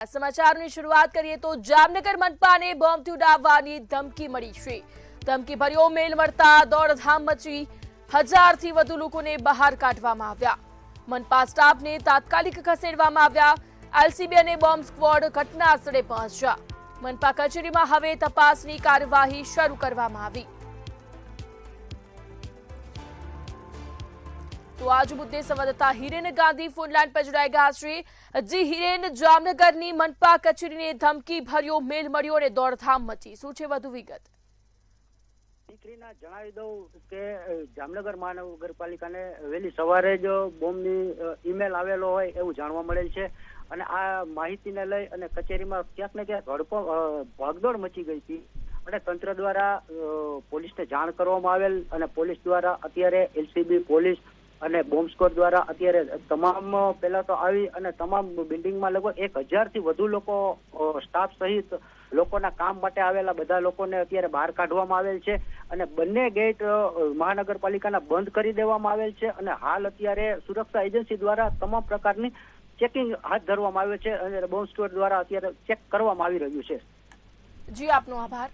સમાચારની શરૂઆત કરીએ તો જામનગર મનપાને બોમ્બથી ઉડાવવાની ધમકી મળી છે। ધમકીભર્યો મેલ મળતા દોડધામ મચી 1000થી વધુ લોકોને બહાર કાઢવામાં આવ્યા। મનપા સ્ટાફને તાત્કાલિક ખસેડવામાં આવ્યા। એલસીબી અને બોમ્બ સ્ક્વોડ ઘટના સ્થળે પહોંચ્યા। મનપા કચેરીમાં હવે તપાસની કાર્યવાહી શરૂ કરવામાં આવી। तो आज मुद्दे संवाददाता हिरेन गांधी फोनलाइन पर जोड़ाई गया है। जी हिरेन, जामनगरनी मनपा कचेरीने धमकी भर्यो मेल मळ्यो અને દોડધામ મચી, શું છે વધુ વિગત? દીકરીના જણાવી દઉં કે જામનગર મહાનગરપાલિકાને વહેલી સવારે જ બોમ્બની ઈમેલ આવેલો હોય એવું જાણવા મળેલ છે અને આ માહિતીને લઈ અને કચેરીમાં ક્યાંક ને ક્યાંક ભાગદોડ મચી ગઈ હતી અને તંત્ર દ્વારા પોલીસને જાણ કરવામાં આવેલ અને પોલીસ દ્વારા અત્યારે એલસીબી પોલીસ અને બોમ્બ સ્ક્વોડ દ્વારા અત્યારે તમામ પહેલા તો આવી અને તમામ બિલ્ડિંગમાં લગભગ 1000થી વધુ લોકો સ્ટાફ સહિત લોકોના કામ માટે આવેલા બધા લોકોને અત્યારે બહાર કાઢવામાં આવેલ છે અને બંને ગેટ મહાનગરપાલિકાના બંધ કરી દેવામાં આવેલ છે અને હાલ અત્યારે સુરક્ષા એજન્સી દ્વારા તમામ પ્રકારની ચેકિંગ હાથ ધરવામાં આવે છે અને બોમ્બ સ્ક્વોડ દ્વારા અત્યારે ચેક કરવામાં આવી રહ્યું છે। જી, આપનો આભાર।